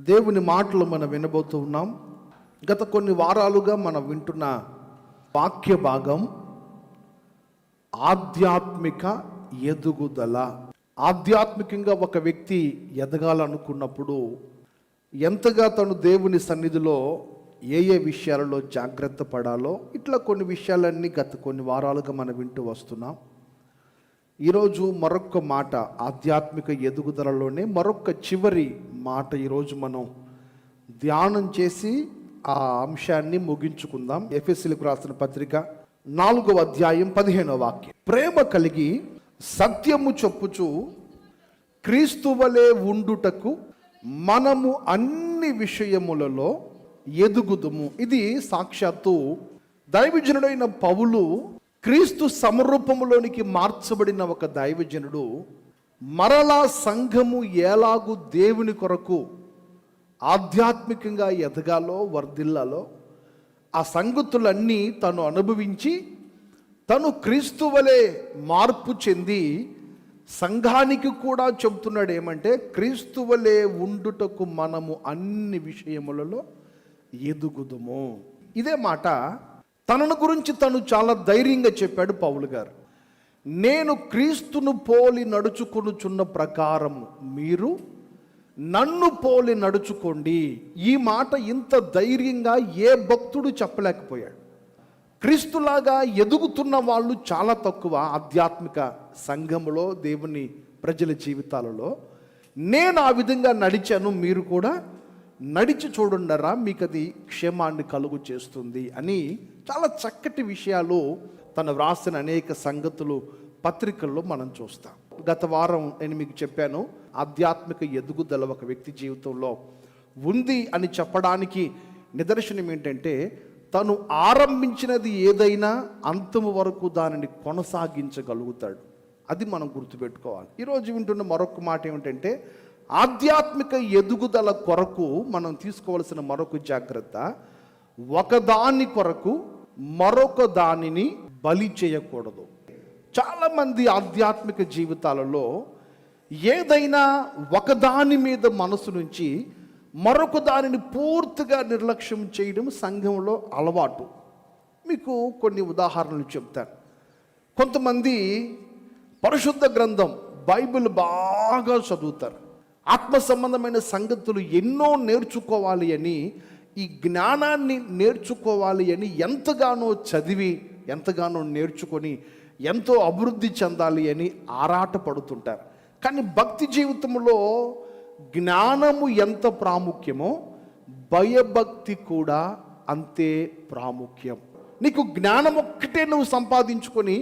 దేవుని మాటలు మనం వినబోతూ ఉన్నాం. గత కొన్ని వారాలుగా మనం వింటున్న వాక్య భాగం ఆధ్యాత్మిక ఎదుగుదల. ఆధ్యాత్మికంగా ఒక వ్యక్తి ఎదగాలనుకున్నప్పుడు ఎంతగా తను దేవుని సన్నిధిలో ఏ విషయాలలో జాగ్రత్త పడాలో ఇట్లా కొన్ని విషయాలన్నీ గత కొన్ని వారాలుగా మనం వింటూ వస్తున్నాం. ఈరోజు మరొక మాట, ఆధ్యాత్మిక ఎదుగుదలలోనే మరొక చివరి మాట ఈరోజు మనం ధ్యానం చేసి ఆ అంశాన్ని ముగించుకుందాం. ఎఫెసీయులకు రాసిన పత్రిక 4వ అధ్యాయం 15వ వాక్యం. ప్రేమ కలిగి సత్యము చొప్పుచు క్రీస్తు వలె ఉండుటకు మనము అన్ని విషయములలో ఎదుగుదుము. ఇది సాక్షాత్తు దైవజనుడైన పౌలు, క్రీస్తు సమరూపములోనికి మార్చబడిన ఒక దైవజనుడు, మరలా సంఘము ఎలాగూ దేవుని కొరకు ఆధ్యాత్మికంగా ఎదగాలో వర్ధిల్లాలో ఆ సంగతులన్నీ తను అనుభవించి తను క్రీస్తు వలె మార్పు చెంది సంఘానికి కూడా చెబుతున్నాడు ఏమంటే, క్రీస్తు వలె ఉండుటకు మనము అన్ని విషయములలో ఎదుగుదుము. ఇదే మాట తనను గురించి తను చాలా ధైర్యంగా చెప్పాడు పౌలు గారు. నేను క్రీస్తును పోలి నడుచుకొనుచున్న ప్రకారము మీరు నన్ను పోలి నడుచుకోండి. ఈ మాట ఇంత ధైర్యంగా ఏ భక్తుడు చెప్పలేకపోయాడు. క్రీస్తులాగా ఎదుగుతున్న వాళ్ళు చాలా తక్కువ ఆధ్యాత్మిక సంఘములో, దేవుని ప్రజల జీవితాలలో. నేను ఆ విధంగా నడిచాను, మీరు కూడా నడిచి చూడుండరా, మీకు అది క్షేమాన్ని కలుగు చేస్తుంది అని చాలా చక్కటి విషయాలు తను వ్రాసిన అనేక సంగతులు పత్రికల్లో మనం చూస్తాం. గత వారం నేను మీకు చెప్పాను, ఆధ్యాత్మిక ఎదుగుదల ఒక వ్యక్తి జీవితంలో ఉంది అని చెప్పడానికి నిదర్శనం ఏంటంటే, తను ఆరంభించినది ఏదైనా అంతము వరకు దానిని కొనసాగించగలుగుతాడు. అది మనం గుర్తుపెట్టుకోవాలి. ఈరోజు వింటున్న మరొక మాట ఏమిటంటే, ఆధ్యాత్మిక ఎదుగుదల కొరకు మనం తీసుకోవాల్సిన మరొక జాగ్రత్త, ఒకదాని కొరకు మరొక దానిని బలి చేయకూడదు. చాలామంది ఆధ్యాత్మిక జీవితాలలో ఏదైనా ఒకదాని మీద మనసు నుంచి మరొక దానిని పూర్తిగా నిర్లక్ష్యం చేయడం సంఘంలో అలవాటు. మీకు కొన్ని ఉదాహరణలు చెప్తాను. కొంతమంది పరిశుద్ధ గ్రంథం బైబిల్ బాగా చదువుతారు, ఆత్మ సంబంధమైన సంగతులు ఎన్నో నేర్చుకోవాలి అని, ఈ జ్ఞానాన్ని నేర్చుకోవాలి అని ఎంతగానో చదివి ఎంతగానో నేర్చుకొని ఎంతో అభివృద్ధి చెందాలి అని ఆరాటపడుతుంటారు. కానీ భక్తి జీవితంలో జ్ఞానము ఎంత ప్రాముఖ్యమో భయభక్తి కూడా అంతే ప్రాముఖ్యం. నీకు జ్ఞానం ఒక్కటే నువ్వు సంపాదించుకొని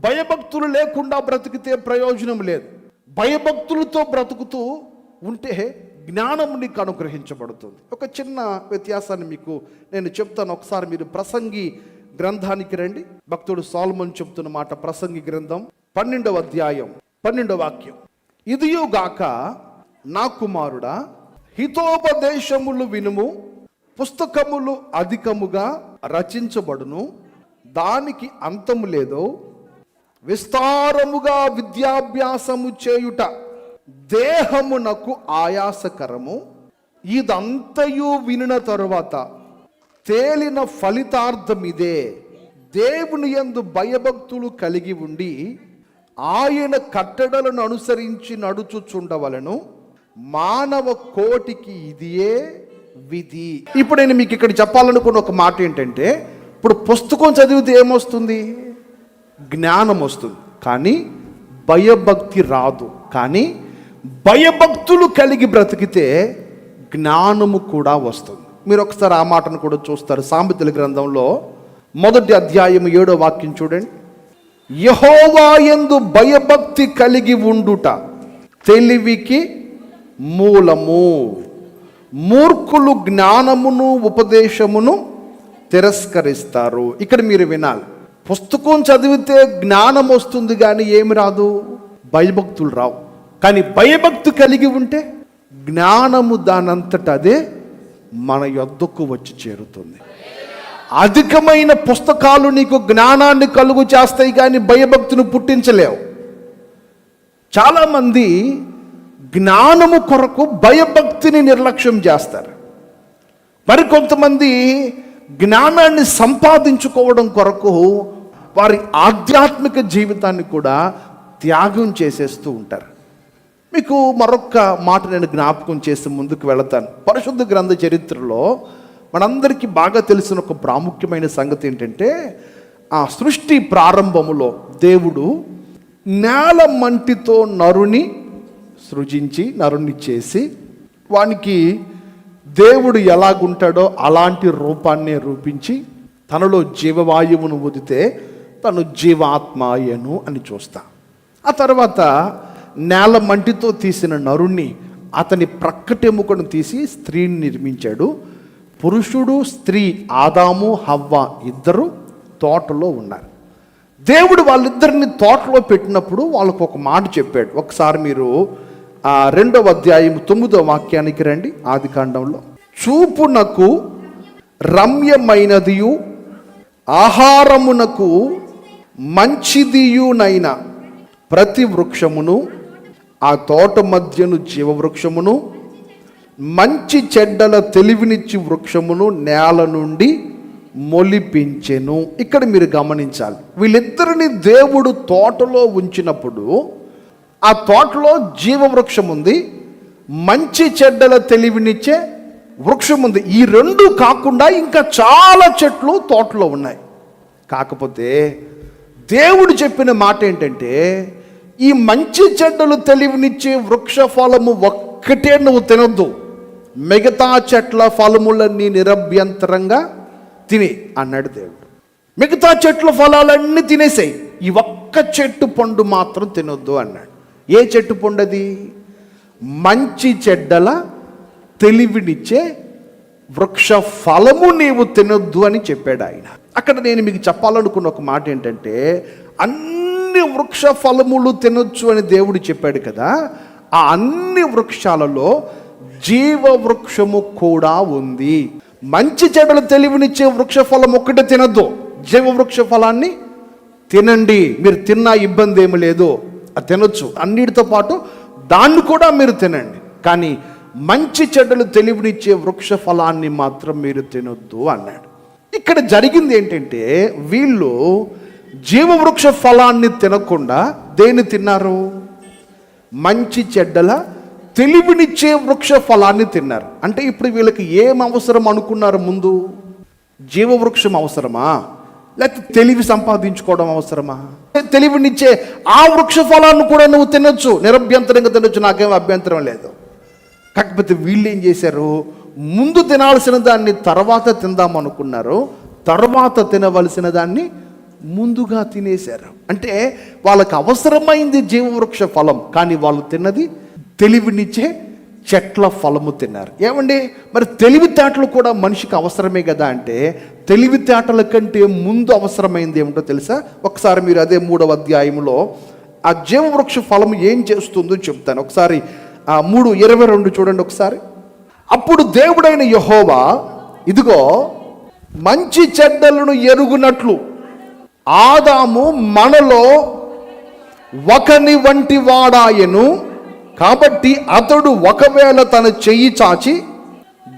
భయభక్తులు లేకుండా బ్రతికితే ప్రయోజనం లేదు. భయభక్తులతో బ్రతుకుతూ ఉంటే జ్ఞానం నీకు అనుగ్రహించబడుతుంది. ఒక చిన్న వ్యత్యాసాన్ని మీకు నేను చెప్తాను. ఒకసారి మీరు ప్రసంగి గ్రంథానికి రండి. భక్తుడు సొలొమోను చెప్తున్న మాట, ప్రసంగి గ్రంథం 12వ అధ్యాయం 12వ వాక్యం. ఇదియుగాక నా కుమారుడా, హితోపదేశములు వినుము, పుస్తకములు అధికముగా రచించబడును, దానికి అంతము లేదో, విస్తారముగా విద్యాభ్యాసము చేయుట దేహమునకు ఆయాసకరము. ఇదంతయు వినిన తరువాత తేలిన ఫలితార్థం ఇదే, దేవుని యందు భయభక్తులు కలిగి ఉండి ఆయన కట్టడలను అనుసరించి నడుచుచుండవలను, మానవ కోటికి ఇదియే విధి. ఇప్పుడు నేను మీకు ఇక్కడ చెప్పాలనుకున్న ఒక మాట ఏంటంటే, ఇప్పుడు పుస్తకం చదివితే ఏమొస్తుంది? జ్ఞానం వస్తుంది, కానీ భయభక్తి రాదు. కానీ భయభక్తులు కలిగి బ్రతికితే జ్ఞానము కూడా వస్తుంది. మీరు ఒకసారి ఆ మాటను కూడా చూస్తారు. సామెతల గ్రంథంలో 1వ అధ్యాయం 7వ వాక్యం చూడండి. యెహోవా యందు భయభక్తి కలిగి ఉండుట తెలివికి మూలము, మూర్ఖులు జ్ఞానమును ఉపదేశమును తిరస్కరిస్తారు. ఇక్కడ మీరు వినాలి, పుస్తకం చదివితే జ్ఞానం వస్తుంది కానీ ఏమి రాదు? భయభక్తులు రావు. కానీ భయభక్తి కలిగి ఉంటే జ్ఞానము దానంతట అదే మన యొద్దకు వచ్చి చేరుతుంది. అధికమైన పుస్తకాలు నీకు జ్ఞానాన్ని కలుగు చేస్తాయి కానీ భయభక్తిని పుట్టించలేవు. చాలామంది జ్ఞానము కొరకు భయభక్తిని నిర్లక్ష్యం చేస్తారు. మరికొంతమంది జ్ఞానాన్ని సంపాదించుకోవడం కొరకు వారి ఆధ్యాత్మిక జీవితాన్ని కూడా త్యాగం చేసేస్తూ ఉంటారు. మీకు మరొక మాట నేను జ్ఞాపకం చేసి ముందుకు వెళతాను. పరిశుద్ధ గ్రంథ చరిత్రలో మనందరికీ బాగా తెలిసిన ఒక ప్రాముఖ్యమైన సంగతి ఏంటంటే, ఆ సృష్టి ప్రారంభములో దేవుడు నేల మంటితో నరుని సృజించి, నరుని చేసి, వానికి దేవుడు ఎలాగుంటాడో అలాంటి రూపాన్ని రూపించి తనలో జీవవాయువును వదితే తను జీవాత్మాయను అని చూస్తా. ఆ తర్వాత నేల మంటితో తీసిన నరుణ్ణి అతని ప్రక్కటెముకను తీసి స్త్రీని నిర్మించాడు. పురుషుడు స్త్రీ ఆదాము హవ్వ ఇద్దరు తోటలో ఉన్నారు. దేవుడు వాళ్ళిద్దరిని తోటలో పెట్టినప్పుడు వాళ్ళకు ఒక మాట చెప్పాడు. ఒకసారి మీరు 2వ అధ్యాయం 9వ వాక్యానికి రండి. ఆదికాండంలో, చూపునకు రమ్యమైనదియు ఆహారమునకు మంచిదియునైన ప్రతి వృక్షమును, ఆ తోట మధ్యను జీవవృక్షమును, మంచి చెడ్డల తెలివినిచ్చి వృక్షమును నేల నుండి మొలిపించెను. ఇక్కడ మీరు గమనించాలి, వీళ్ళిద్దరిని దేవుడు తోటలో ఉంచినప్పుడు ఆ తోటలో జీవవృక్షం ఉంది, మంచి చెడ్డల తెలివినిచ్చే వృక్షం ఉంది. ఈ రెండు కాకుండా ఇంకా చాలా చెట్లు తోటలో ఉన్నాయి. కాకపోతే దేవుడు చెప్పిన మాట ఏంటంటే, ఈ మంచి చెడ్డలు తెలివినిచ్చే వృక్ష ఫలము ఒక్కటే నువ్వు తినొద్దు, మిగతా చెట్ల ఫలములన్నీ నిరభ్యంతరంగా తిని అన్నాడు దేవుడు. మిగతా చెట్ల ఫలాలన్నీ తినేసాయి, ఈ ఒక్క చెట్టు పండు మాత్రం తినొద్దు అన్నాడు. ఏ చెట్టు పండు అది? మంచి చెడ్డల తెలివినిచ్చే వృక్ష ఫలము నీవు తినొద్దు అని చెప్పాడు ఆయన. అక్కడ నేను మీకు చెప్పాలనుకున్న ఒక మాట ఏంటంటే, అన్ని వృక్ష ఫలములు తినొచ్చు అని దేవుడు చెప్పాడు కదా, ఆ అన్ని వృక్షాలలో జీవ వృక్షము కూడా ఉంది. మంచి చెడ్డలు తెలివినిచ్చే వృక్ష ఫలం ఒక్కటే తినద్దు, జీవ వృక్ష ఫలాన్ని తినండి. మీరు తిన్నా ఇబ్బంది ఏమి లేదు, అది తినొచ్చు. అన్నిటితో పాటు దాన్ని కూడా మీరు తినండి, కానీ మంచి చెడ్డలు తెలివినిచ్చే వృక్ష ఫలాన్ని మాత్రం మీరు తినొద్దు అన్నాడు. ఇక్కడ జరిగింది ఏంటంటే, వీళ్ళు జీవవృక్ష ఫలాన్ని తినకుండా దేన్ని తిన్నారు? మంచి చెడ్డల తెలివినిచ్చే వృక్ష ఫలాన్ని తిన్నారు. అంటే ఇప్పుడు వీళ్ళకి ఏం అవసరం అనుకున్నారు? ముందు జీవవృక్షం అవసరమా, లేకపోతే తెలివి సంపాదించుకోవడం అవసరమా? తెలివినిచ్చే ఆ వృక్ష ఫలాన్ని కూడా నువ్వు తినొచ్చు, నిరభ్యంతరంగా తినొచ్చు, నాకేం అభ్యంతరం లేదు. కాకపోతే వీళ్ళు ఏం చేశారు? ముందు తినాల్సిన దాన్ని తర్వాత తిందాం అనుకున్నారు, తర్వాత తినవలసిన దాన్ని ముందుగా తినేశారు. అంటే వాళ్ళకి అవసరమైంది జీవవృక్ష ఫలం, కానీ వాళ్ళు తిన్నది తెలివినిచ్చే చెట్ల ఫలము తిన్నారు. ఏమండి, మరి తెలివితేటలు కూడా మనిషికి అవసరమే కదా అంటే, తెలివితేటల కంటే ముందు అవసరమైంది ఏమిటో తెలుసా? ఒకసారి మీరు అదే 3వ అధ్యాయంలో ఆ జీవవృక్ష ఫలము ఏం చేస్తుందో చెప్తాను. ఒకసారి 3:22 చూడండి ఒకసారి. అప్పుడు దేవుడైన యెహోవా, ఇదిగో మంచి చెడ్డలను ఎరుగునట్లు ఆదాము మనలో ఒకని వంటి వాడాయను, కాబట్టి అతడు ఒకవేళ తన చెయ్యి చాచి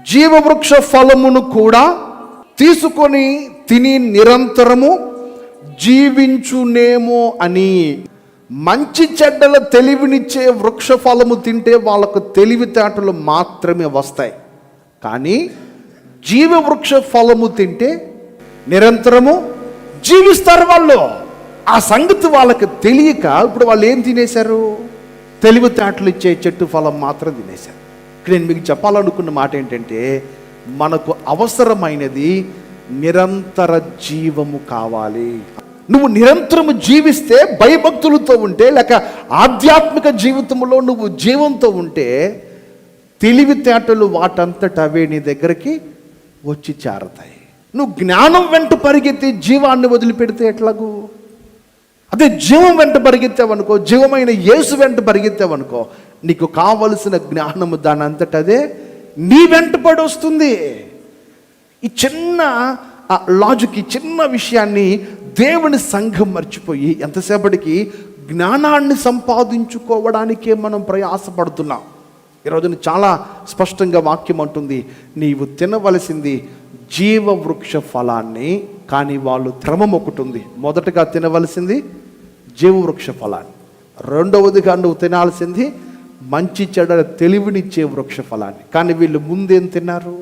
జీవవృక్ష ఫలమును కూడా తీసుకొని తిని నిరంతరము జీవించునేమో అని. మంచి చెడ్డల తెలివినిచ్చే వృక్ష ఫలము తింటే వాళ్ళకు తెలివితేటలు మాత్రమే వస్తాయి, కానీ జీవవృక్ష ఫలము తింటే నిరంతరము జీవిస్తారు వాళ్ళు. ఆ సంగతి వాళ్ళకి తెలియక ఇప్పుడు వాళ్ళు ఏం తినేశారు? తెలివితేటలు ఇచ్చే చెట్టు ఫలం మాత్రం తినేశారు. ఇక్కడ నేను మీకు చెప్పాలనుకున్న మాట ఏంటంటే, మనకు అవసరమైనది నిరంతర జీవము కావాలి. నువ్వు నిరంతరము జీవిస్తే, భయభక్తులతో ఉంటే, లేక ఆధ్యాత్మిక జీవితంలో నువ్వు జీవంతో ఉంటే, తెలివితేటలు వాటంతట అవే నీ దగ్గరికి వచ్చి చేరతాయి. నువ్వు జ్ఞానం వెంట పరిగెత్తి జీవాన్ని వదిలిపెడితే ఎట్లాగూ? అదే జీవం వెంట పరిగెత్తావనుకో, జీవమైన యేసు వెంట పరిగెత్తావనుకో, నీకు కావలసిన జ్ఞానము దాని అంతట అదే నీ వెంట పడి వస్తుంది. ఈ చిన్న లాజిక్, ఈ చిన్న విషయాన్ని దేవుని సంఘం మర్చిపోయి ఎంతసేపటికి జ్ఞానాన్ని సంపాదించుకోవడానికే మనం ప్రయాసపడుతున్నాం. ఈరోజున చాలా స్పష్టంగా వాక్యం అంటుంది, నీవు తినవలసింది జీవవృక్ష ఫలాన్ని. కానీ వాళ్ళు క్రమం ఒకటి ఉంది. మొదటగా తినవలసింది జీవవృక్ష ఫలాన్ని, రెండవదిగా నువ్వు తినాల్సింది మంచి చెడ్డల తెలివినిచ్చే వృక్ష ఫలాన్ని. కానీ వీళ్ళు ముందేం తిన్నారు?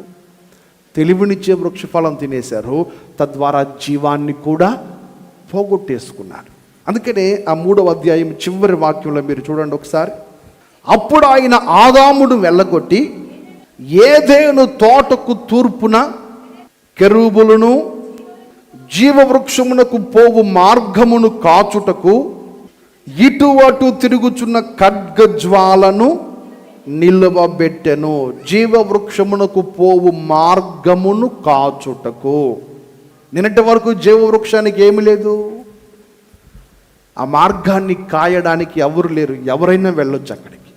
తెలివినిచ్చే వృక్ష ఫలం తినేశారు, తద్వారా జీవాన్ని కూడా పోగొట్టేసుకున్నారు. అందుకనే ఆ 3వ అధ్యాయం చివరి వాక్యంలో మీరు చూడండి ఒకసారి. అప్పుడు ఆయన ఆదామును వెళ్ళగొట్టి ఏదెను తోటకు తూర్పున కెరూబులను జీవవృక్షమునకు పోవు మార్గమును కాచుటకు ఇటు అటు తిరుగుచున్న ఖడ్గజ్వాలను నిలువబెట్టెను. జీవవృక్షమునకు పోవు మార్గమును కాచుటకు. నిన్నటి వరకు జీవవృక్షానికి ఏమి లేదు, ఆ మార్గాన్ని కాయడానికి ఎవరు లేరు. ఎవరైనా వెళ్ళొచ్చు అక్కడికి,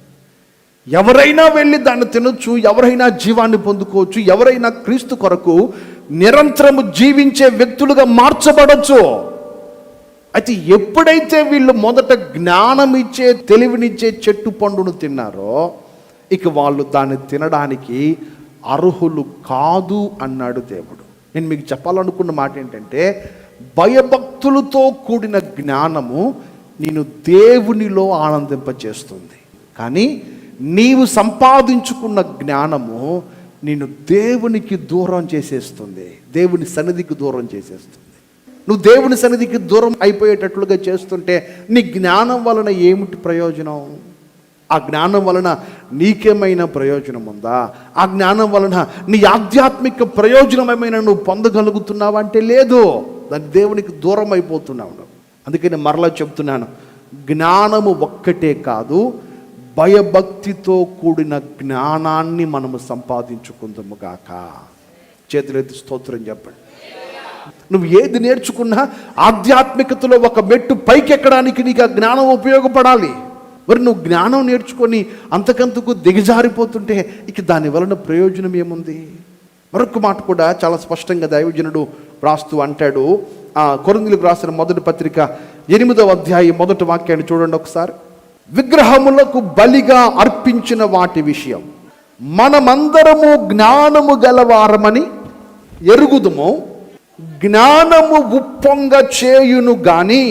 ఎవరైనా వెళ్ళి దాన్ని తినొచ్చు, ఎవరైనా జీవాన్ని పొందుకోవచ్చు, ఎవరైనా క్రీస్తు కొరకు నిరంతరము జీవించే వ్యక్తులుగా మార్చబడచ్చు. అయితే ఎప్పుడైతే వీళ్ళు మొదట జ్ఞానం ఇచ్చే తెలివినిచ్చే చెట్టు పండును తిన్నారో, ఇక వాళ్ళు దాన్ని తినడానికి అర్హులు కాదు అన్నాడు దేవుడు. నేను మీకు చెప్పాలనుకున్న మాట ఏంటంటే, భయభక్తులతో కూడిన జ్ఞానము నేను దేవునిలో ఆనందింపచేస్తుంది. కానీ నీవు సంపాదించుకున్న జ్ఞానము నేను దేవునికి దూరం చేసేస్తుంది, దేవుని సన్నిధికి దూరం చేసేస్తుంది. నువ్వు దేవుని సన్నిధికి దూరం అయిపోయేటట్లుగా చేస్తుంటే నీ జ్ఞానం వలన ఏమిటి ప్రయోజనం? ఆ జ్ఞానం వలన నీకేమైనా ప్రయోజనం ఉందా? ఆ జ్ఞానం వలన నీ ఆధ్యాత్మిక ప్రయోజనం ఏమైనా నువ్వు పొందగలుగుతున్నావా అంటే లేదు. దాని దేవునికి దూరం అయిపోతున్నావు. అందుకని మరలా చెప్తున్నాను, జ్ఞానము ఒక్కటే కాదు, భయభక్తితో కూడిన జ్ఞానాన్ని మనము సంపాదించుకుందాము గాక. చేతులెత్తి స్తోత్రం చెప్పండి. నువ్వు ఏది నేర్చుకున్నా ఆధ్యాత్మికతలో ఒక మెట్టు పైకెక్కడానికి నీకు ఆ జ్ఞానం ఉపయోగపడాలి. మరి నువ్వు జ్ఞానం నేర్చుకొని అంతకంతకు దిగజారిపోతుంటే ఇక దాని వలన ప్రయోజనం ఏముంది? మరొక మాట కూడా చాలా స్పష్టంగా దైవజనుడు రాస్తూ అంటాడు. కొరింథీయులకు రాసిన మొదటి పత్రిక 8వ అధ్యాయం 1వ వాక్యాన్ని చూడండి ఒకసారి. విగ్రహములకు బలిగా అర్పించిన వాటి విషయం మనమందరము జ్ఞానము గలవారమని ఎరుగుదుము. జ్ఞానము ఉప్పొంగ చేయును గాని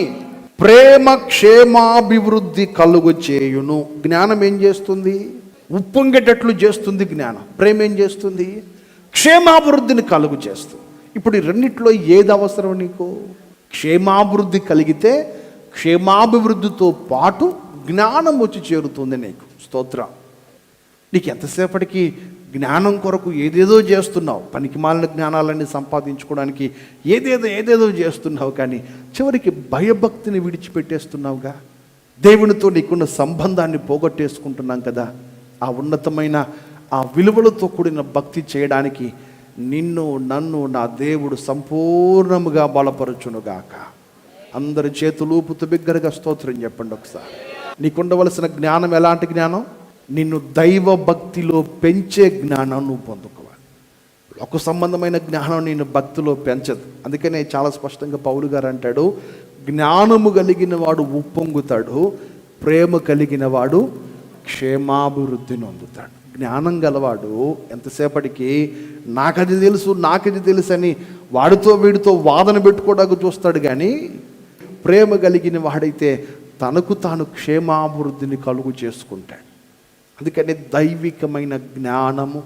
ప్రేమ క్షేమాభివృద్ధి కలుగు చేయును. జ్ఞానం ఏం చేస్తుంది? ఉప్పొంగేటట్లు చేస్తుంది జ్ఞానం. ప్రేమ ఏం చేస్తుంది? క్షేమాభివృద్ధిని కలుగు చేస్తుంది. ఇప్పుడు ఈ రెండిట్లో ఏది అవసరం నీకు? క్షేమాభివృద్ధి కలిగితే క్షేమాభివృద్ధితో పాటు జ్ఞానం వచ్చి చేరుతుంది నీకు. స్తోత్రం. నీకు ఎంతసేపటికి జ్ఞానం కొరకు ఏదేదో చేస్తున్నావు, పనికి మాలిన జ్ఞానాలన్నీ సంపాదించుకోవడానికి ఏదేదో చేస్తున్నావు, కానీ చివరికి భయభక్తిని విడిచిపెట్టేస్తున్నావుగా. దేవునితో నీకున్న సంబంధాన్ని పోగొట్టేసుకుంటున్నాం కదా. ఆ ఉన్నతమైన ఆ విలువలతో కూడిన భక్తి చేయడానికి నన్ను నా దేవుడు సంపూర్ణముగా బలపరచునుగాక. అందరి చేతులు ఊపుతూ బిగ్గరగా స్తోత్రం చెప్పండి ఒకసారి. నీకుండవలసిన జ్ఞానం ఎలాంటి జ్ఞానం? నిన్ను దైవ భక్తిలో పెంచే జ్ఞానం నువ్వు పొందుకోవాలి. ఒక సంబంధమైన జ్ఞానం నిన్ను భక్తిలో పెంచదు. అందుకనే చాలా స్పష్టంగా పౌలు గారు అంటాడు, జ్ఞానము కలిగిన వాడు ఉప్పొంగుతాడు, ప్రేమ కలిగిన వాడు క్షేమాభివృద్ధిని పొందుతాడు. జ్ఞానం గలవాడు ఎంతసేపటికి నాకది తెలుసు అని వాడితో వీడితో వాదన పెట్టుకోవడానికి చూస్తాడు. కానీ ప్రేమ కలిగిన వాడైతే తనకు తాను క్షేమాభివృద్ధిని కలుగు చేసుకుంటాడు. అందుకని దైవికమైన జ్ఞానము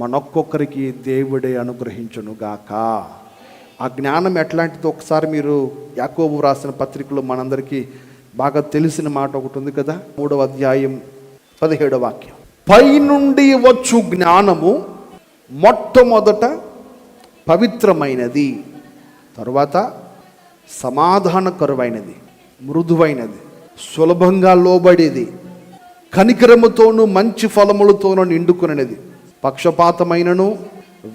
మనొక్కొక్కరికి దేవుడే అనుగ్రహించునుగాక. ఆ జ్ఞానం ఎట్లాంటిదో ఒకసారి మీరు యాకోబు రాసిన పత్రికలో మనందరికీ బాగా తెలిసిన మాట ఒకటి ఉంది కదా. 3వ అధ్యాయం 17వ వాక్యం. పైనుండి వచ్చు జ్ఞానము మొట్టమొదట పవిత్రమైనది, తరువాత సమాధానకరమైనది, మృదువైనది, సులభంగా లోబడేది, కనికరముతోనూ మంచి ఫలములతోనూ నిండుకునేది, పక్షపాతమైనను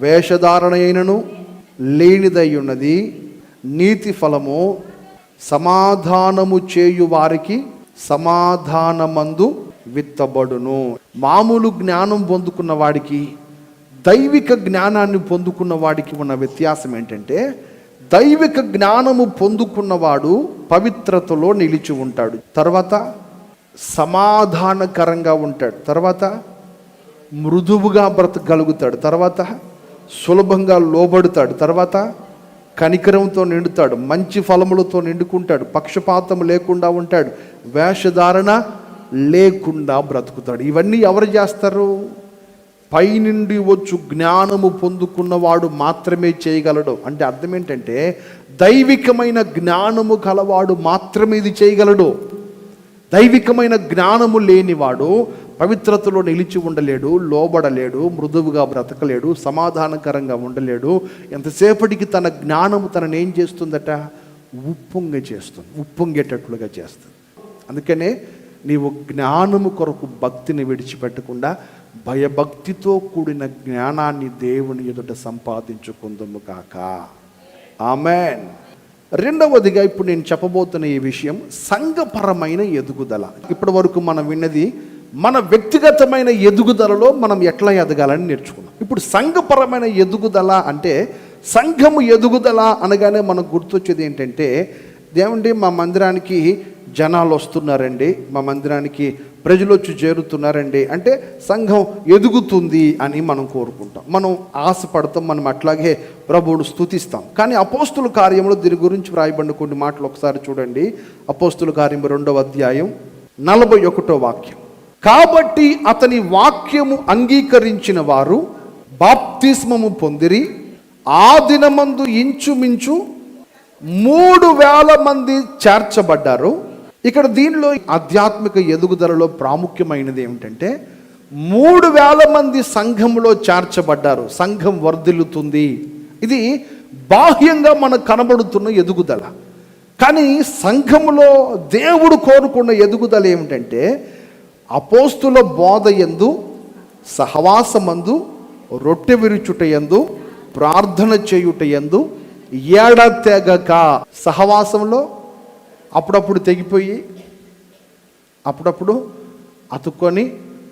వేషధారణ అయినను లేనిదై ఉన్నది. నీతి ఫలము సమాధానము చేయు వారికి సమాధానమందు విత్తబడును. మామూలు జ్ఞానం పొందుకున్న వాడికి దైవిక జ్ఞానాన్ని పొందుకున్న వాడికి ఉన్న వ్యత్యాసం ఏంటంటే, దైవిక జ్ఞానము పొందుకున్నవాడు పవిత్రతలో నిలిచి ఉంటాడు. తర్వాత సమాధానకరంగా ఉంటాడు. తర్వాత మృదువుగా బ్రతకగలుగుతాడు. తర్వాత సులభంగా లోబడతాడు. తర్వాత కనికరంతో నిండుతాడు. మంచి ఫలములతో నిండుకుంటాడు. పక్షపాతం లేకుండా ఉంటాడు. వేషధారణ లేకుండా బ్రతుకుతాడు. ఇవన్నీ ఎవరు చేస్తారు? పైనుండి వచ్చు జ్ఞానము పొందుకున్నవాడు మాత్రమే చేయగలడు. అంటే అర్థం ఏంటంటే దైవికమైన జ్ఞానము కలవాడు మాత్రమే ఇది చేయగలడు. దైవికమైన జ్ఞానము లేనివాడు పవిత్రతలో నిలిచి ఉండలేడు, లోబడలేడు, మృదువుగా బ్రతకలేడు, సమాధానకరంగా ఉండలేడు. ఎంతసేపటికి తన జ్ఞానము తనని ఏం చేస్తుందట? ఉప్పొంగేటట్లుగా చేస్తుంది. అందుకనే నీవు జ్ఞానము కొరకు భక్తిని విడిచిపెట్టకుండా భయభక్తితో కూడిన జ్ఞానాన్ని దేవుని ఎదుట సంపాదించుకుందుము కాక. ఆమేన్. రెండవదిగా ఇప్పుడు నేను చెప్పబోతున్న ఈ విషయం సంఘపరమైన ఎదుగుదల. ఇప్పటి వరకు మనం విన్నది మన వ్యక్తిగతమైన ఎదుగుదలలో మనం ఎట్లా ఎదగాలని నేర్చుకున్నాం. ఇప్పుడు సంఘపరమైన ఎదుగుదల అంటే, సంఘము ఎదుగుదల అనగానే మనకు గుర్తొచ్చేది ఏంటంటే, దేవుండి మా మందిరానికి జనాలు వస్తున్నారండి, మా మందిరానికి ప్రజలు వచ్చి చేరుతున్నారండి అంటే సంఘం ఎదుగుతుంది అని మనం కోరుకుంటాం, మనం ఆశపడతాం, మనం అట్లాగే ప్రభువును స్తుతిస్తాం. కానీ అపోస్తుల కార్యంలో దీని గురించి వ్రాయబడిన కొన్ని మాటలు ఒకసారి చూడండి. అపోస్తుల కార్యం 2వ అధ్యాయం 41వ వాక్యం. కాబట్టి అతని వాక్యము అంగీకరించిన వారు బాప్తిస్మము పొందిరి. ఆ దినమందు ఇంచుమించు 3,000 మంది చేర్చబడ్డారు. ఇక్కడ దీనిలో ఆధ్యాత్మిక ఎదుగుదలలో ప్రాముఖ్యమైనది ఏమిటంటే 3,000 మంది సంఘంలో చేర్చబడ్డారు. సంఘం వర్ధిల్లుతుంది. ఇది బాహ్యంగా మనకు కనబడుతున్న ఎదుగుదల. కానీ సంఘములో దేవుడు కోరుకున్న ఎదుగుదల ఏమిటంటే అపోస్తుల బోధ యందు, సహవాసమందు, రొట్టె విరుచుట యందు, ప్రార్థన చేయుట యందు ఎడతెగక. సహవాసంలో అప్పుడప్పుడు తెగిపోయి, అప్పుడప్పుడు అతుక్కొని,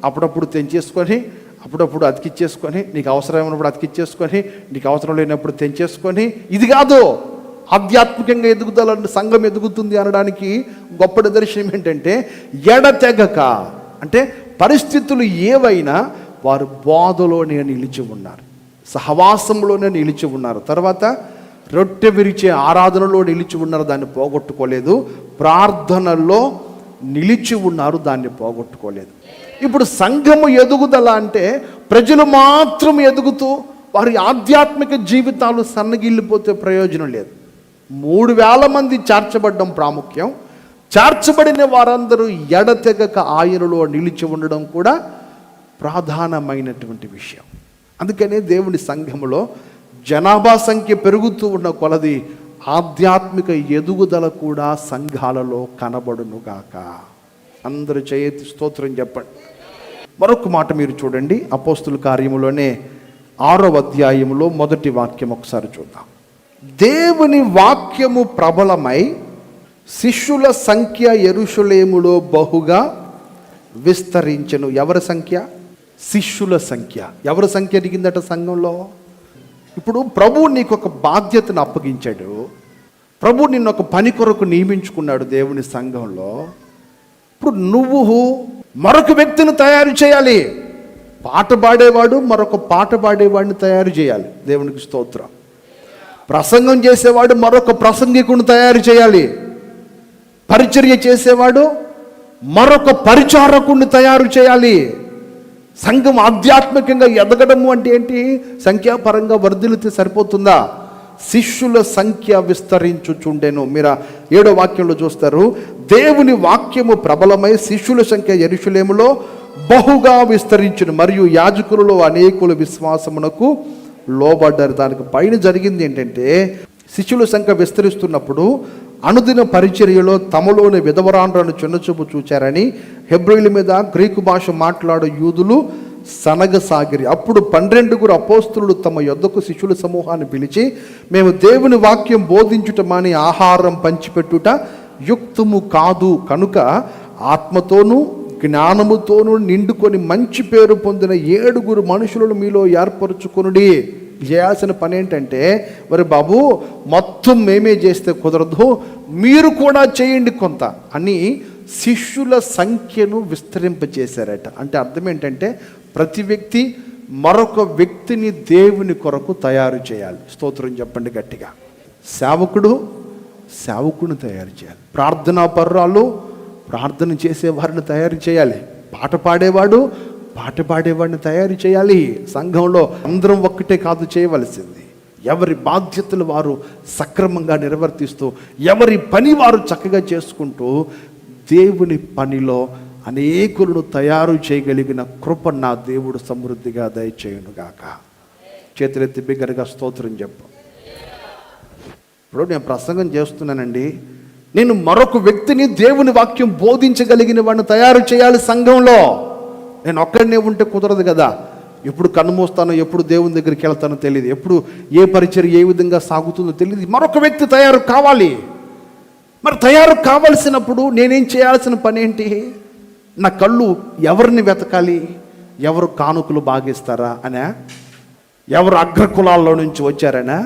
అప్పుడప్పుడు తెంచేసుకొని, అప్పుడప్పుడు అతికిచ్చేసుకొని, నీకు అవసరమైనప్పుడు అతికిచ్చేసుకొని, నీకు అవసరం లేనప్పుడు తెంచేసుకొని. ఇది కాదు ఆధ్యాత్మికంగా ఎదుగుదల. సంఘం ఎదుగుతుంది అనడానికి గొప్ప నిదర్శనం ఏంటంటే ఎడతెగక. అంటే పరిస్థితులు ఏవైనా వారు బోధలోనే నిలిచి ఉన్నారు, సహవాసంలోనే నిలిచి ఉన్నారు. తర్వాత రొట్టె విరిచే ఆరాధనలో నిలిచి ఉన్నారు, దాన్ని పోగొట్టుకోలేదు. ప్రార్థనలో నిలిచి ఉన్నారు, దాన్ని పోగొట్టుకోలేదు. ఇప్పుడు సంఘము ఎదుగుదల అంటే ప్రజలు మాత్రం ఎదుగుతూ వారి ఆధ్యాత్మిక జీవితాలు సన్నగిల్లిపోతే ప్రయోజనం లేదు. 3,000 మంది చేర్చబడడం ప్రాముఖ్యం. చేర్చబడిన వారందరూ ఎడతెగక ఆయనలో నిలిచి ఉండడం కూడా ప్రధానమైనటువంటి విషయం. అందుకనే దేవుని సంఘములో జనాభా సంఖ్య పెరుగుతూ ఉన్న కొలది ఆధ్యాత్మిక ఎదుగుదల కూడా సంఘాలలో కనబడునుగాక. అందరూ చేయెత్తి స్తోత్రం చెప్పండి. మరొక మాట మీరు చూడండి. అపోస్తుల కార్యములోనే 6వ అధ్యాయములో 1వ వాక్యం ఒకసారి చూద్దాం. దేవుని వాక్యము ప్రబలమై శిష్యుల సంఖ్య యెరూషలేములో బహుగా విస్తరించెను. ఎవరి సంఖ్య? శిష్యుల సంఖ్య. ఎవరి సంఖ్య ఎదిగిందట సంఘంలో? ఇప్పుడు ప్రభువు నీకు ఒక బాధ్యతను అప్పగించాడు. ప్రభు నిన్ను ఒక పని కొరకు నియమించుకున్నాడు దేవుని సంఘంలో. ఇప్పుడు నువ్వు మరొక వ్యక్తిని తయారు చేయాలి. పాట పాడేవాడు మరొక పాట పాడేవాడిని తయారు చేయాలి. దేవునికి స్తోత్రం. ప్రసంగం చేసేవాడు మరొక ప్రసంగికుని తయారు చేయాలి. పరిచర్య చేసేవాడు మరొక పరిచారకుడిని తయారు చేయాలి. సంఘం ఆధ్యాత్మికంగా ఎదగడము అంటే ఏంటి? సంఖ్యాపరంగా వర్ధిల్లితే సరిపోతుందా? శిష్యుల సంఖ్య విస్తరించుచుండెను. మీరు 7వ వాక్యంలో చూస్తారు. దేవుని వాక్యము ప్రబలమై శిష్యుల సంఖ్య యెరూషలేములో బహుగా విస్తరించును, మరియు యాజకులలో అనేకులు విశ్వాసమునకు లోబడ్డారు. దానికి పైన జరిగింది ఏంటంటే శిష్యుల సంఖ్య విస్తరిస్తున్నప్పుడు అనుదిన పరిచర్యలో తమలోని విధవరాండ్రను చిన్నచూపు చూచారని హెబ్రీయుల మీద గ్రీకు భాష మాట్లాడు యూదులు సనగసాగిరి. అప్పుడు 12 అపోస్తులు తమ యొద్దకు శిష్యుల సమూహాన్ని పిలిచి, మేము దేవుని వాక్యం బోధించుటమని ఆహారం పంచిపెట్టుట యుక్తము కాదు కనుక ఆత్మతోనూ జ్ఞానముతోనూ నిండుకొని మంచి పేరు పొందిన 7 మనుషులను మీలో ఏర్పరచుకొనుడి. చేయాల్సిన పని ఏంటంటే, మరి బాబు మొత్తం మేమే చేస్తే కుదరదు, మీరు కూడా చేయండి కొంత అని శిష్యుల సంఖ్యను విస్తరింపచేశారట. అంటే అర్థం ఏంటంటే, ప్రతి వ్యక్తి మరొక వ్యక్తిని దేవుని కొరకు తయారు చేయాలి. స్తోత్రం చెప్పండి గట్టిగా. సేవకుడు సేవకుని తయారు చేయాలి. ప్రార్థనా పర్రాలు ప్రార్థన చేసేవారిని తయారు చేయాలి. పాట పాడేవాడు పాట పాడేవాడిని తయారు చేయాలి. సంఘంలో అందరం ఒక్కటే కాదు చేయవలసింది. ఎవరి బాధ్యతలు వారు సక్రమంగా నిర్వర్తిస్తూ, ఎవరి పని వారు చక్కగా చేసుకుంటూ, దేవుని పనిలో అనేకులను తయారు చేయగలిగిన కృప నా దేవుడు సమృద్ధిగా దయచేయునుగాక. చేతులెత్తి బిగ్గరగా స్తోత్రం చెప్పు. ఇప్పుడు నేను ప్రసంగం చేస్తున్నానండి, నేను మరొక వ్యక్తిని దేవుని వాక్యం బోధించగలిగిన వాడిని తయారు చేయాలి సంఘంలో. నేను ఒక్కడనే ఉంటే కుదరదు కదా. ఎప్పుడు కన్నుమూస్తానో, ఎప్పుడు దేవుని దగ్గరికి వెళ్తానో తెలియదు, ఎప్పుడు ఏ పరిచర్య ఏ విధంగా సాగుతుందో తెలియదు. మరొక వ్యక్తి తయారు కావాలి. మరి తయారు కావలసినప్పుడు నేనేం చేయాల్సిన పని ఏంటి? నా కళ్ళు ఎవరిని వెతకాలి? ఎవరు కానుకలు బాగిస్తారా అనా? ఎవరు అగ్రకులాల్లో నుంచి వచ్చారనా?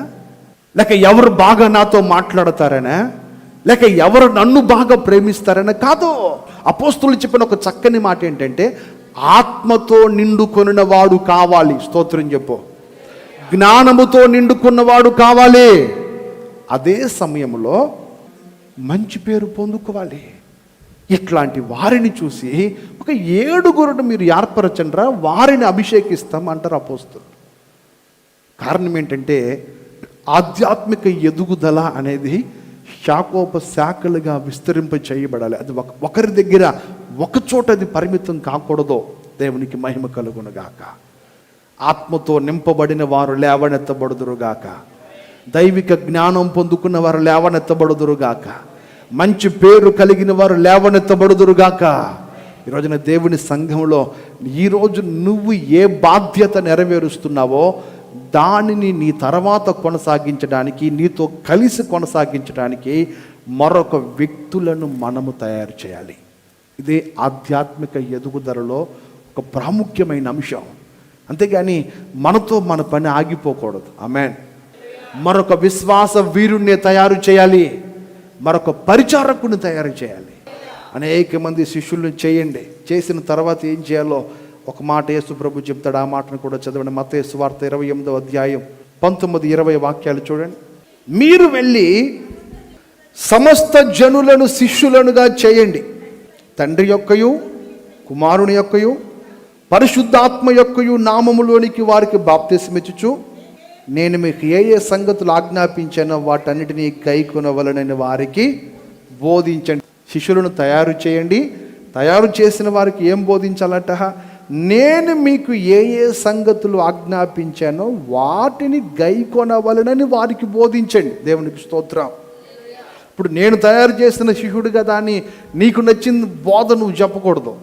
లేక ఎవరు బాగా నాతో మాట్లాడతారనా? లేక ఎవరు నన్ను బాగా ప్రేమిస్తారనా? కాదు. అపోస్తులు చెప్పిన ఒక చక్కని మాట ఏంటంటే, ఆత్మతో నిండుకొనిన వాడు కావాలి. స్తోత్రం చెప్పు. జ్ఞానముతో నిండుకున్నవాడు కావాలి. అదే సమయంలో మంచి పేరు పొందుకోవాలి. ఇట్లాంటి వారిని చూసి ఒక 7 మీరు ఏర్పరచండ్రా, వారిని అభిషేకిస్తాం అంటారు అపోస్తులు. కారణం ఏంటంటే, ఆధ్యాత్మిక ఎదుగుదల అనేది శాఖోపశాఖలుగా విస్తరింప చేయబడాలి. అది ఒకరి దగ్గర ఒకచోట అది పరిమితం కాకూడదు. దేవునికి మహిమ కలుగునుగాక. ఆత్మతో నింపబడిన వారు లేవనెత్తబడుదురుగాక. దైవిక జ్ఞానం పొందుకున్న వారు లేవనెత్తబడుదురుగాక. మంచి పేరు కలిగిన వారు లేవనెత్తబడుదురుగాక. ఈరోజున దేవుని సంఘంలో ఈరోజు నువ్వు ఏ బాధ్యత నెరవేరుస్తున్నావో దానిని నీ తర్వాత కొనసాగించడానికి, నీతో కలిసి కొనసాగించడానికి మరొక వ్యక్తులను మనము తయారు చేయాలి. ఇదే ఆధ్యాత్మిక ఎదుగుదలలో ఒక ప్రాముఖ్యమైన అంశం. అంతేగాని మనతో మన పని ఆగిపోకూడదు. ఆమేన్. మరొక విశ్వాస వీరుణ్ణి తయారు చేయాలి. మరొక పరిచారకుని తయారు చేయాలి. అనేక మంది శిష్యులను చేయండి. చేసిన తర్వాత ఏం చేయాలో ఒక మాట యేసు ప్రభు చెప్తాడు. ఆ మాటను కూడా చదవండి. మత్తయి సువార్త 28వ అధ్యాయం 19-20 వాక్యాలు చూడండి. మీరు వెళ్ళి సమస్త జనులను శిష్యులనుగా చేయండి. తండ్రి యొక్కయు కుమారుని యొక్కయు పరిశుద్ధాత్మ యొక్కయు నామములోనికి వారికి బాప్తిసమిచ్చుచు, నేను మీకు ఏ ఏ సంగతులు ఆజ్ఞాపించానో వాటన్నిటినీ గైకొనవలెనని వారికి బోధించండి. శిష్యులను తయారు చేయండి. తయారు చేసిన వారికి ఏం బోధించాలట? నేను మీకు ఏ ఏ సంగతులు ఆజ్ఞాపించానో వాటిని గైకొనవలెనని వారికి బోధించండి. దేవునికి స్తోత్రం. ఇప్పుడు నేను తయారు చేసిన శిష్యుడు కదా అని నీకు నచ్చిన బోధ నువ్వు చెప్పకూడదు.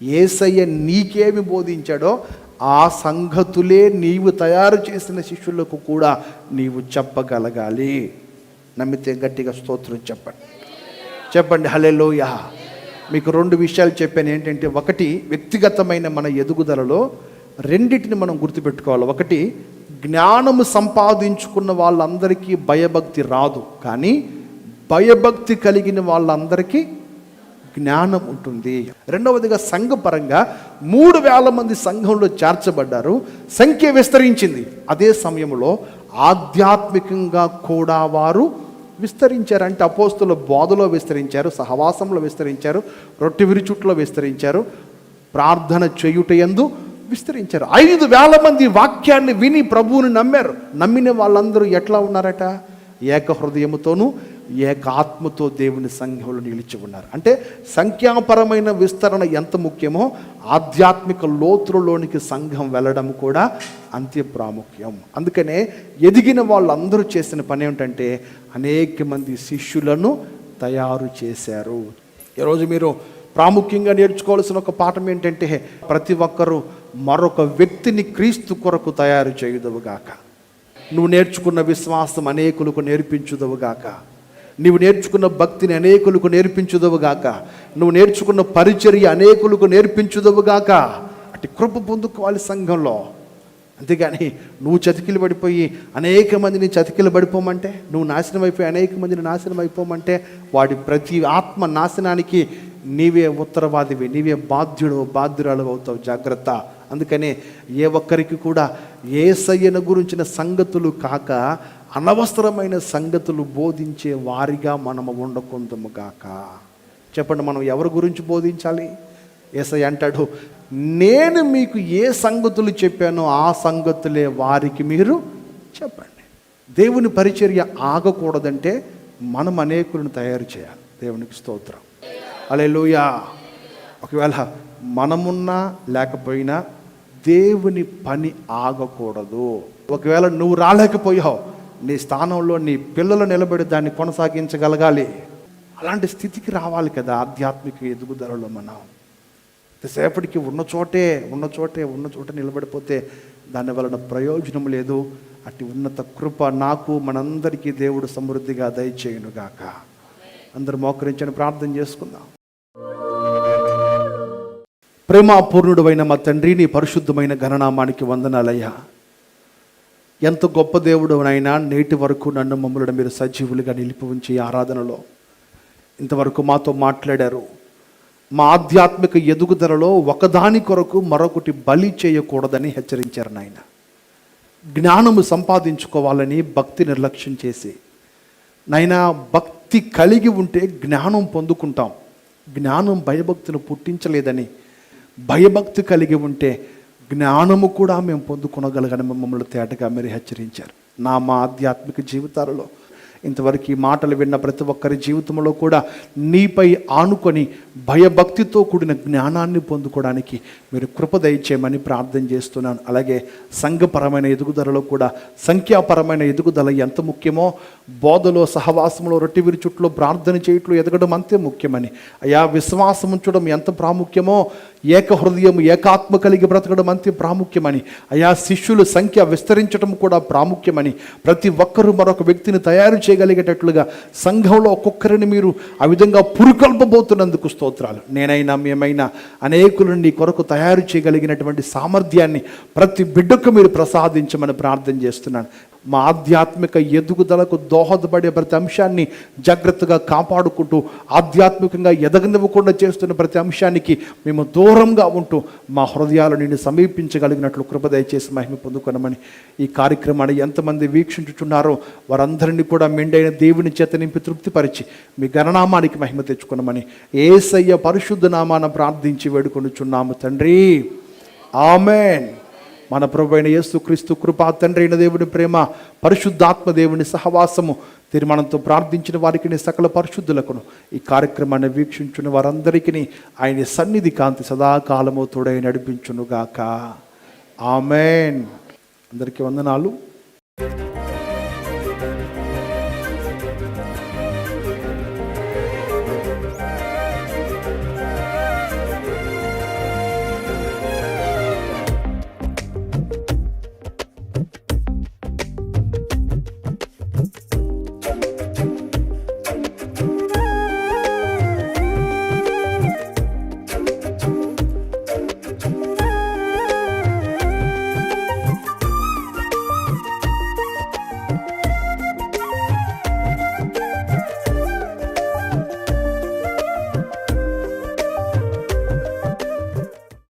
యేసయ్య నీకేమి బోధించాడో ఆ సంగతులే నీవు తయారు చేసిన శిష్యులకు కూడా నీవు చెప్పగలగాలి. నమ్మితే గట్టిగా స్తోత్రం చెప్పండి. చెప్పండి హల్లెలూయా. మీకు 2 విషయాలు చెప్పాను. ఏంటంటే, ఒకటి వ్యక్తిగతమైన మన ఎదుగుదలలో రెండిటిని మనం గుర్తుపెట్టుకోవాలి. ఒకటి, జ్ఞానము సంపాదించుకున్న వాళ్ళందరికీ భయభక్తి రాదు, కానీ భయభక్తి కలిగిన వాళ్ళందరికీ జ్ఞానం ఉంటుంది. రెండవదిగా, సంఘపరంగా 3000 మంది సంఘంలో చేర్చబడ్డారు. సంఖ్య విస్తరించింది. అదే సమయంలో ఆధ్యాత్మికంగా కూడా వారు విస్తరించారు. అంటే అపోస్తుల బోధలో విస్తరించారు, సహవాసంలో విస్తరించారు, రొట్టె విరుచుట్లో విస్తరించారు, ప్రార్థన చేయుటయందు విస్తరించారు. 5000 మంది వాక్యాన్ని విని ప్రభువుని నమ్మారు. నమ్మిన వాళ్ళందరూ ఎట్లా ఉన్నారట? ఏక హృదయముతోనూ ఏక ఆత్మతో దేవుని సంఘంలో నిలిచి ఉన్నారు. అంటే సంఖ్యాపరమైన విస్తరణ ఎంత ముఖ్యమో ఆధ్యాత్మిక లోతులలోనికి సంఘం వెళ్ళడం కూడా అంతే ప్రాముఖ్యం. అందుకనే ఎదిగిన వాళ్ళందరూ చేసిన పని ఏమిటంటే, అనేక మంది శిష్యులను తయారు చేశారు. ఈరోజు మీరు ప్రాముఖ్యంగా నేర్చుకోవాల్సిన ఒక పాఠం ఏంటంటే, ప్రతి ఒక్కరూ మరొక వ్యక్తిని క్రీస్తు కొరకు తయారు చేయుదువుగాక. నువ్వు నేర్చుకున్న విశ్వాసం అనేకులకు నేర్పించుదువుగాక. నువ్వు నేర్చుకున్న భక్తిని అనేకులకు నేర్పించుదువుగాక. నువ్వు నేర్చుకున్న పరిచర్య అనేకులకు నేర్పించుదువుగాక. అటు కృప పొందుకోవాలి సంఘంలో. అంతేగాని నువ్వు చతికిలు పడిపోయి అనేక మందిని చతికిలు పడిపోమంటే, నువ్వు నాశనం అయిపోయి అనేక మందిని నాశనం అయిపోమంటే, వాడి ప్రతి ఆత్మ నాశనానికి నీవే ఉత్తరవాదివి, నీవే బాధ్యురాలు అవుతావు. జాగ్రత్త. అందుకనే ఏ ఒక్కరికి కూడా యేసయ్యను గురించిన సంగతులు కాక అనవసరమైన సంగతులు బోధించే వారిగా మనము ఉండకుందుము గాక. చెప్పండి, మనం ఎవరి గురించి బోధించాలి? యేసయ్య అంటాడు, నేను మీకు ఏ సంగతులు చెప్పానో ఆ సంగతులే వారికి మీరు చెప్పండి. దేవుని పరిచర్య ఆగకూడదంటే మనం అనేకులను తయారు చేయాలి. దేవునికి స్తోత్రం. హల్లెలూయా. ఒకవేళ మనమున్నా లేకపోయినా దేవుని పని ఆగకూడదు. ఒకవేళ నువ్వు రాలేకపోయావు, నీ స్థానంలో నీ పిల్లలు నిలబడి దాన్ని కొనసాగించగలగాలి. అలాంటి స్థితికి రావాలి కదా ఆధ్యాత్మిక ఎదుగుదలలో. మనం ఎంతసేపటికి ఉన్న చోటే నిలబడిపోతే దాని వలన ప్రయోజనం లేదు. అట్టి ఉన్నత కృప నాకు మనందరికీ దేవుడు సమృద్ధిగా దయచేయునుగాక. అందరూ మోకరించని ప్రార్థన చేసుకుందాం. ప్రేమాపూర్ణుడైన మా తండ్రి, నీ పరిశుద్ధమైన ఘననామానికి వందనాలయ్యా. ఎంత గొప్ప దేవుడునైనా నేటి వరకు నన్ను మమ్మల్ని మీరు సజీవులుగా నిలిపి ఉంచి ఆరాధనలో ఇంతవరకు మాతో మాట్లాడారు. మా ఆధ్యాత్మిక ఎదుగుదలలో ఒకదాని కొరకు మరొకటి బలి చేయకూడదని హెచ్చరించారు నాయన. జ్ఞానము సంపాదించుకోవాలని భక్తి నిర్లక్ష్యం చేసి, నాయనా భక్తి కలిగి ఉంటే జ్ఞానం పొందుకుంటాం. జ్ఞానం భయభక్తులు పుట్టించలేదని, భయభక్తి కలిగి ఉంటే జ్ఞానము కూడా మేము పొందుకొనగలగని మమ్మల్ని తేటగా మీరు హెచ్చరించారు. మా ఆధ్యాత్మిక జీవితాలలో ఇంతవరకు ఈ మాటలు విన్న ప్రతి ఒక్కరి జీవితంలో కూడా నీపై ఆనుకొని భయభక్తితో కూడిన జ్ఞానాన్ని పొందుకోవడానికి మీరు కృప దయచేయమని ప్రార్థన చేస్తున్నాను. అలాగే సంఘపరమైన ఎదుగుదలలో కూడా సంఖ్యాపరమైన ఎదుగుదల ఎంత ముఖ్యమో, బోధలో, సహవాసంలో, రొట్టె విరుచుట్లో, ప్రార్థన చేయట్లో ఎదగడం అంతే ముఖ్యమని, అయా విశ్వాసం ఉంచడం ఎంత ప్రాముఖ్యమో, ఏక హృదయం ఏకాత్మ కలిగి బ్రతకడం అంతే ప్రాముఖ్యమని, అయా శిష్యుల సంఖ్య విస్తరించడం కూడా ప్రాముఖ్యమని, ప్రతి ఒక్కరూ మరొక వ్యక్తిని తయారు చేయగలిగేటట్లుగా సంఘంలో ఒక్కొక్కరిని మీరు ఆ విధంగా పురుకొల్పబోతున్నందుకు స్తోత్రాలు. నేనైనా మేమైనా అనేకులను నీ కొరకు తయారు చేయగలిగినటువంటి సామర్థ్యాన్ని ప్రతి బిడ్డకు మీరు ప్రసాదించమని ప్రార్థన చేస్తున్నాను. మా ఆధ్యాత్మిక ఎదుగుదలకు దోహదపడే ప్రతి అంశాన్ని జాగ్రత్తగా కాపాడుకుంటూ, ఆధ్యాత్మికంగా ఎదగనివ్వకుండా చేస్తున్న ప్రతి అంశానికి మేము దూరంగా ఉంటూ మా హృదయాలు నిన్ను సమీపించగలిగినట్లు కృప దయచేసి మహిమ పొందుకొనమని, ఈ కార్యక్రమాన్ని ఎంతమంది వీక్షించుచున్నారో వారందరినీ కూడా మెండైన దేవుని చేత నింపి తృప్తిపరిచి మీ గణనామానికి మహిమ తెచ్చుకొనమని యేసయ్య పరిశుద్ధ నామాన ప్రార్థించి వేడుకొనుచున్నాము తండ్రి. ఆమేన్. మన ప్రభువైన యేసుక్రీస్తు కృప, తండ్రి అయిన దేవుని ప్రేమ, పరిశుద్ధాత్మ దేవుని సహవాసము తీర్మానంతో ప్రార్థించిన వారికి సకల పరిశుద్ధులకును ఈ కార్యక్రమాన్ని వీక్షించున్న వారందరికీ ఆయన సన్నిధి కాంతి సదాకాలము తోడై నడిపించునుగాక. ఆమేన్. అందరికీ వందనాలు.